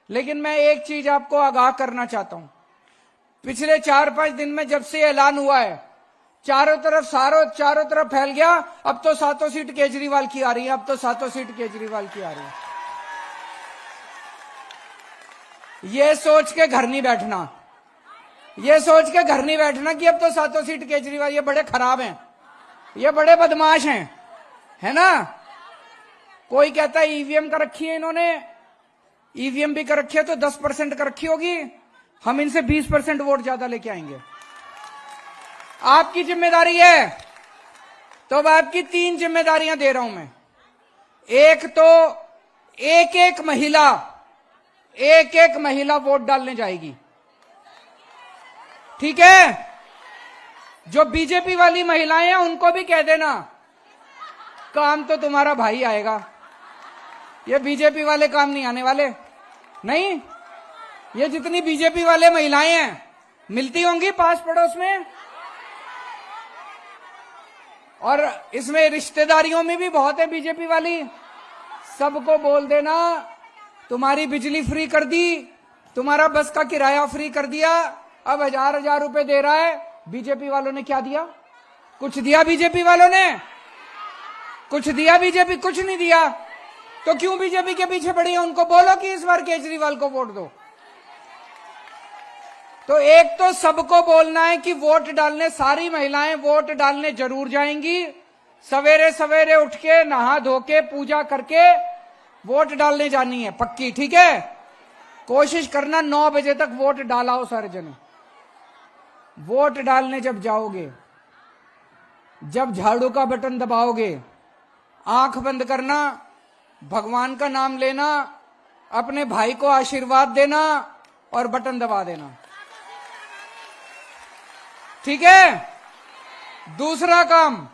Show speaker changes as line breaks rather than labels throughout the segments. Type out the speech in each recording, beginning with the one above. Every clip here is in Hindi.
लेकिन मैं एक चीज आपको आगाह करना चाहता हूं। पिछले 4-5 दिन में जब से ऐलान हुआ है, चारों तरफ फैल गया, अब तो 7 सीट केजरीवाल की आ रही है, अब तो 7 सीट केजरीवाल की आ रही है। ये सोच के घर नहीं बैठना, ये सोच के घर नहीं बैठना कि अब तो 7 सीट केजरीवाल, ये बड़े खराब हैं, ये बड़े बदमाश हैं, है ना। कोई कहता है ईवीएम कर रखी है इन्होंने, ईवीएम भी कर रखी है तो 10% कर रखी होगी, हम इनसे 20% वोट ज्यादा लेके आएंगे। आपकी जिम्मेदारी है, तो अब आपकी 3 जिम्मेदारियां दे रहा हूं मैं। एक तो एक एक महिला वोट डालने जाएगी, ठीक है। जो बीजेपी वाली महिलाएं हैं उनको भी कह देना, काम तो तुम्हारा भाई आएगा, ये बीजेपी वाले काम नहीं आने वाले। नहीं, ये जितनी बीजेपी वाले महिलाएं हैं मिलती होंगी पास पड़ोस में, और इसमें रिश्तेदारियों में भी बहुत है बीजेपी वाली। सबको बोल देना तुम्हारी बिजली फ्री कर दी, तुम्हारा बस का किराया फ्री कर दिया, अब 1000-1000 रुपए दे रहा है। बीजेपी वालों ने क्या दिया? कुछ दिया बीजेपी वालों ने? कुछ दिया बीजेपी? कुछ नहीं दिया। तो क्यों बीजेपी के पीछे पड़ी है? उनको बोलो कि इस बार केजरीवाल को वोट दो। तो एक तो सबको बोलना है कि वोट डालने, सारी महिलाएं वोट डालने जरूर जाएंगी, सवेरे सवेरे उठ के नहा धो के पूजा करके वोट डालने जानी है, पक्की, ठीक है। कोशिश करना 9 बजे तक वोट डालाओ सारे जने। वोट डालने जब जाओगे, जब झाड़ू का बटन दबाओगे, आंख बंद करना, भगवान का नाम लेना, अपने भाई को आशीर्वाद देना और बटन दबा देना, ठीक है। दूसरा काम,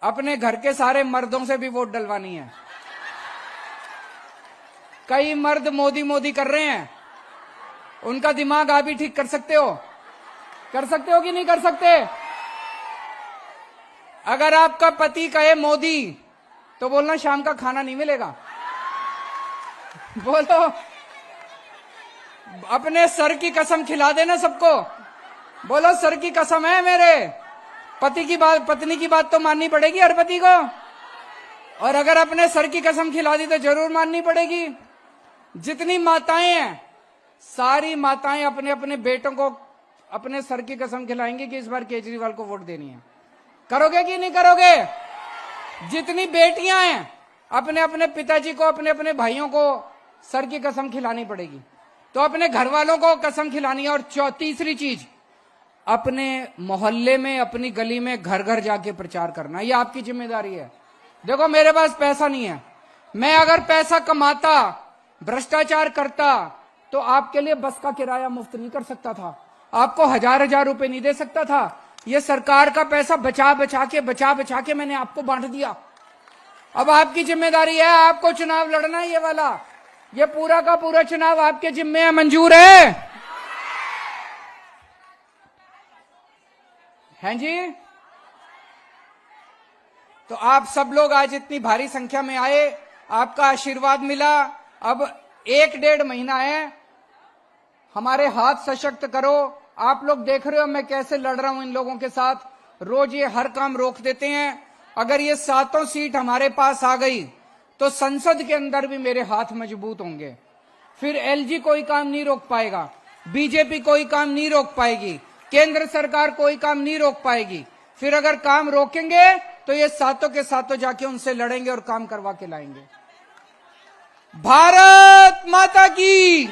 अपने घर के सारे मर्दों से भी वोट डलवानी है। कई मर्द मोदी मोदी कर रहे हैं, उनका दिमाग आप ही ठीक कर सकते हो। कर सकते हो कि नहीं कर सकते? अगर आपका पति कहे मोदी, तो बोलना शाम का खाना नहीं मिलेगा। बोलो, अपने सर की कसम खिला देना सबको, बोलो सर की कसम है मेरे, पति की बात, पत्नी की बात तो माननी पड़ेगी हर पति को, और अगर अपने सर की कसम खिला दी तो जरूर माननी पड़ेगी। जितनी माताएं हैं, सारी माताएं अपने अपने बेटों को अपने सर की कसम खिलाएंगी कि इस बार केजरीवाल को वोट देनी है। करोगे कि नहीं करोगे? जितनी बेटियां हैं, अपने अपने पिताजी को, अपने अपने भाइयों को सर की कसम खिलानी पड़ेगी। तो अपने घर वालों को कसम खिलानी है। और तीसरी चीज, अपने मोहल्ले में, अपनी गली में, घर घर जाके प्रचार करना, ये आपकी जिम्मेदारी है। देखो, मेरे पास पैसा नहीं है, मैं अगर पैसा कमाता, भ्रष्टाचार करता, तो आपके लिए बस का किराया मुफ्त नहीं कर सकता था, आपको 1000-1000 रुपए नहीं दे सकता था। ये सरकार का पैसा बचा बचा के मैंने आपको बांट दिया। अब आपकी जिम्मेदारी है, आपको चुनाव लड़ना है, ये वाला, ये पूरा का पूरा चुनाव आपके जिम्मे है। मंजूर है? हैं जी? तो आप सब लोग आज इतनी भारी संख्या में आए, आपका आशीर्वाद मिला। अब 1-1.5 महीना है, हमारे हाथ सशक्त करो। आप लोग देख रहे हो मैं कैसे लड़ रहा हूं इन लोगों के साथ, रोज ये हर काम रोक देते हैं। अगर ये 7 सीट हमारे पास आ गई तो संसद के अंदर भी मेरे हाथ मजबूत होंगे, फिर एलजी कोई काम नहीं रोक पाएगा, बीजेपी कोई काम नहीं रोक पाएगी, केंद्र सरकार कोई काम नहीं रोक पाएगी। फिर अगर काम रोकेंगे तो ये 7 के 7 जाके उनसे लड़ेंगे और काम करवा के लाएंगे। भारत माता की।